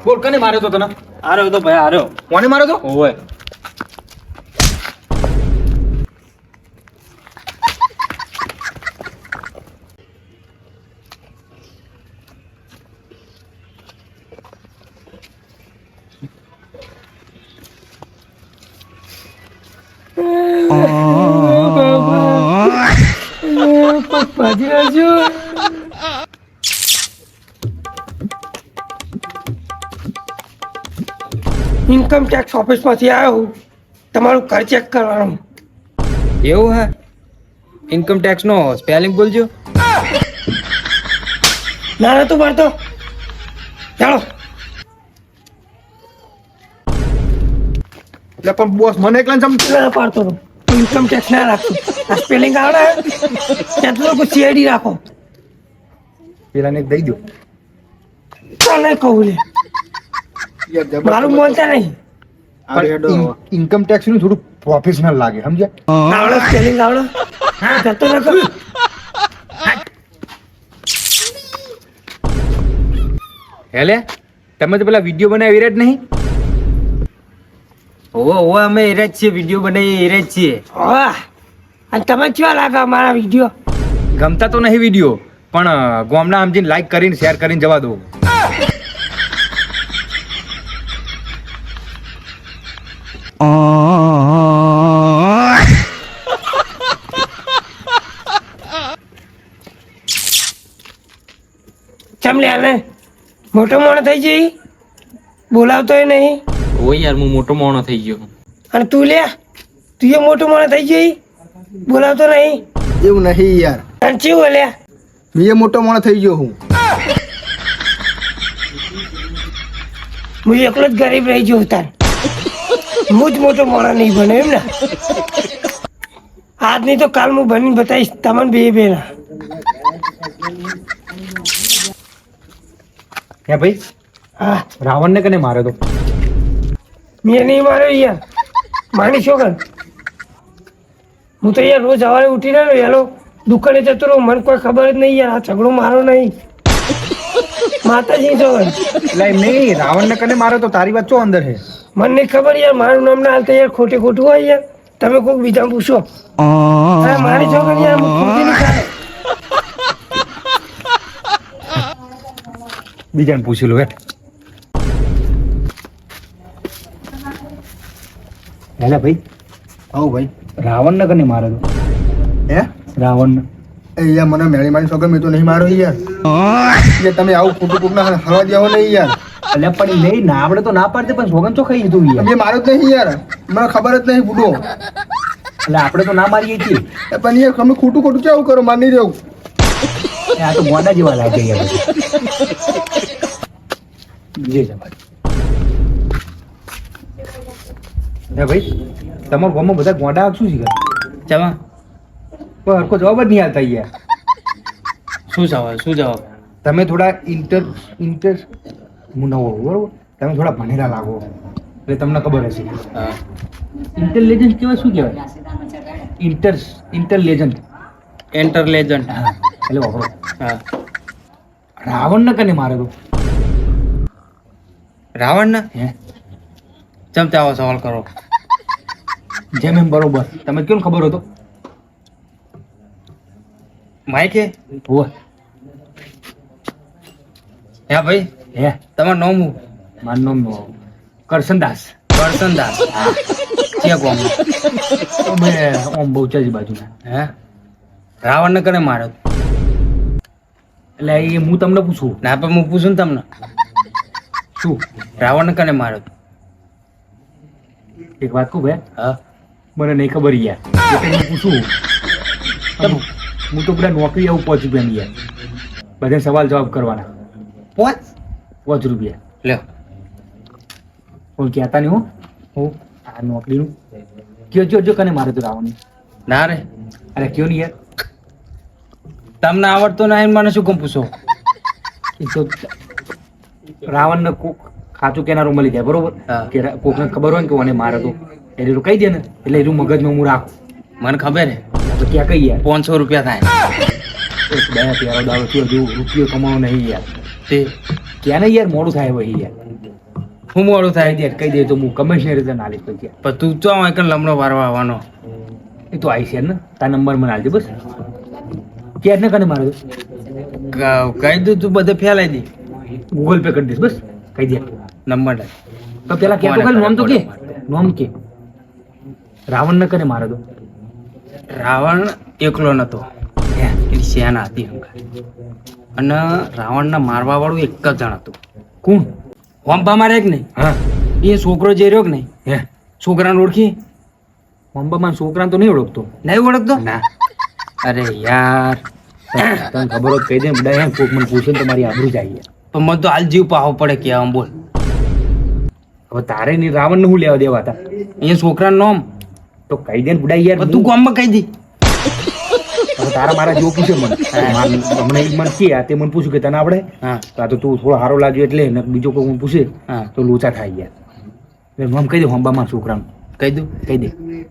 બોલ કને માર્યો તો તને? આર્યો તો ભાઈ આર્યો. કોને માર્યો તો? ઓય. ઇન્કમ ટેક્સ ઓફિસમાંથી આવ્યો. તમારું ઘર ચેક કરવાનું. એવું હે? ઇન્કમ ટેક્સ નો સ્પેલિંગ બોલજો. ના નતું પડતો. ચાલો. એટલે પણ બોસ મને એકલા સમજ ના પાડતો તો. ઇન્કમ ટેક્સ ના રાખતો. આ સ્પેલિંગ આવડે ત્યાં તો લોકો સીઆઈડી રાખો. પેલાને દઈ દો. ચાલે કહું લે. મારું બોલતા નહીં. ઇન્કમ ટેક્સ નું થોડું પ્રોફેશનલ લાગે સમજ્યા. આવડે સ્પેલિંગ આવડે. હા જતો નતો. હેલે તમે તો પેલા વિડીયો બનાવી એરે જ નહીં? ઓવે અમે એરે જ છીએ, વિડીયો બનાવી એરે જ છીએ. વાહ. અને તમે કેવા લાગે મારા વિડીયો? ગમતા તો નહીં વિડીયો, પણ ગોમના સમજીને લાઈક કરીને શેર કરીને જવા દો. ચમ લે ને મોટો મોણો થઈ જઈ બોલાવતોય નહીં. ઓય યાર હું મોટો મોણો થઈ ગયો. અને તું લે તું એ મોટો મોણો થઈ જઈ બોલાવતો નહીં. એવું નહીં યાર, અને ચેવું લે મેં મોટો માણસ થઈ ગયો હું. હું એકલો જ ગરીબ રહી ગયો તાર. હું જ મોટો મોણો નહીં બને એમ ને. આજ નહીં તો કાલ હું બનીને બતાવીશ તમને બે બેના. હે ભાઈ, હા રાવણને કને માર્યો તો? મેં નહીં માર્યો યાર. માની છોકર હું તો યાર રોજ સવારે ઉઠીને વહેલો દુકાને જતો રહું. મને કોઈ ખબર જ નહીં યાર. આ ઝઘડો મારો નહીં. માતાજી છોકર એટલે એમ નહીં, રાવણને કને માર્યો તો તારી વાત ચો અંદર છે? મને નહીં ખબર યાર. મારું નામ ના હાલતા યાર ખોટે ખોટું હોય યાર. તમે કોઈક બીજા પૂછો. હા મારી છોકર યાર હું ખોટી નહીં ચાલે. બીજાને પૂછી લો હેઠ. હેલા ભાઈ, આવું ભાઈ. રાવણને કને માર્યો તો? હે રાવણને? એ યાર મને મેળી મારી છોકર મેં તો નહીં મારો યાર. યાર તમે આવું ખોટું ખોટું ના હવા દેવો નહીં યાર. એટલે પણ નહીં ના આવડે તો ના પાડતે, પણ સોગન ચો ખાઈ લીધું યાર. મેં મારો જ નહીં યાર, મને ખબર જ નહીં બુડો. એટલે આપણે તો ના મારીએ છીએ. પણ યાર તમે ખોટું ખોટું કેવું કરો, માર નહીં રહેવું. આ તો ગોડા જેવા લાગે યાર. જે જવા દે. હે ભાઈ, તમારા ગામમાં બધા ગોડા શું છે? ચમા કોઈ હરખો જવાબ જ નહીં આવતા યાર. શું જવાબ? તમે થોડા ઇન્ટર હું નવો બરોબર, તમે થોડા ભણેલા લાગો એટલે તમને ખબર હશે. હા. ઇન્ટેલિજન્સ કહેવાય શું કહેવાય? ઇન્ટેલિજન્ટ. Enter legend. હા એટલે વાપરો. હા. રાવણને કને મારે તો? રાવણને હે ચમતા આવો સવાલ કરો. જેમ એમ બરોબર તમે કેમ ખબર હતો? માઈકે હોવે. હે ભાઈ, હે તમારું નામ હું? મારું નામ કરશનદાસ. કરસનદાસ. ક્યાં કોમ? અમે ઓમ બહુચાજી બાજુના. હે રાવણને કને માર્યો? એટલે એ હું તમને પૂછું. ના પણ હું પૂછું ને તમને, શું રાવણને કને માર્યો? એક વાત કહું ભાઈ, હા. મને નહીં ખબર યાર. એટલે હું પૂછું. હું તો બધા નોકરી આવું ₹5 યાર. બધા સવાલ જવાબ કરવાના. 5 રૂપિયા. લ્યો. કોઈ કહેતા નહીં હું આ નોકરીનું કયો જો કને મારે તો રાવણ? ના રે, અરે કયો નહીં યાર. તમને આવડતો નહીં મને શું કેમ પૂછો? એ તો રાવણને કોક ખાચું કેનારો મળી જાય બરોબર. હા. કે કોકને ખબર હોય ને કે મને મારે તો એટલે એનું કહી દે ને એટલે એનું મગજમાં હું રાખું. મને ખબર હે તો ક્યાં કઈ યાર 500 રૂપિયા થાય. એક બે પ્યારો દારૂ થયો હજુ રૂપિયો કમાવો નહીં યાર. તે ક્યાં નહીં યાર મોડું થાય ભાઈ યાર. હું મોડું થાય કહી દે કહી દે તો હું કમિશનર રીતે ના લઈશ પછી પણ તું ચો હોય કે લમણો વારવા આવવાનો એ તો આવી છે ને તાર નંબર મને આલજે બસ ક્યાં ને કને મારો કહી દઉં તું બધે ફેલાઈ દે ગૂગલ પે કરી દઈશ બસ કહી દે નંબર ડાલ. તો પેલા કે તો ખાલી નોમ તો કે નોમ કે રાવણ ને કને મારો તો રાવણ એકલો નતો એની સેના હતી હંગાર. અને રાવણને મારવા વાળું એક જ જણ હતું. કોણ હોંપા મારે કે નહીં હા એ છોકરો જે રહ્યો કે નહીં હે છોકરાને ઓળખી અંબામાં છોકરાને તો નહીં ઓળખતો નહીં ઓળખતો ના અરે યાર તને ખબર હોત કહી દે ને બધા એમ કોક મને પૂછે ને તમારી આબરૂ જાય પણ મને તો હાલ જીવ પાવો પડે કે આમ બોલ હવે તારે ની રાવણ ને હું લેવા દેવા હતા એ છોકરાનું નામ તો કહી દે ને બુડા યાર પણ તું ગામમાં કહી દે હવે તારા મારા જેવો પૂછે મને હમણાં એક મને કે આ તે મને પૂછ્યું કે તને આવડે હા તો આ તો તું થોડો સારો લાગ્યો એટલે ને બીજો કોઈ મને પૂછે હા તો લોચા થાય યાર એટલે નામ કહી દે હોંબામાં છોકરાનું કહી દઉં કહી દે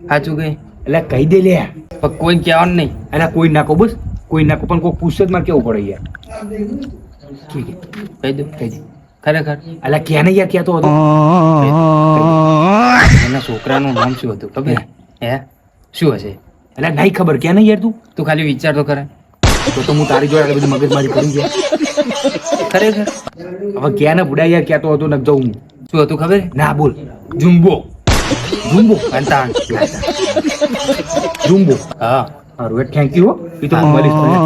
સાચું કહી એટલે કહી દે લે પણ કોઈ કહેવાનું નહીં એટલે કોઈ નાખો બસ કોઈ નાખો પણ કોઈ પૂછશે જ મારે કેવું પડે યાર ઠીક કહી દઉં કહી દે ખરેખર એટલે ક્યાં નહીં યાર ક્યાં તો હતો એના છોકરાનું નામ શું હતું ખબર હે શું હશે એટલે નહીં ખબર ક્યાં નહીં યાર તું તું ખાલી વિચાર તો કરે તો હું તારી જોડે આટલી બધી મગજમારી કરું ગયા ખરેખર હવે ક્યાં ને બુડા યાર ક્યાં તો હતો ને જવું શું હતું ખબર ના બોલ જુમ્બો જુમ્બો અંતાણ જુમ્બો હા સારું થેન્ક યુ એ તો હું મળીશ તને.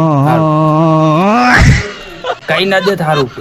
કઈ ના દે થારું કે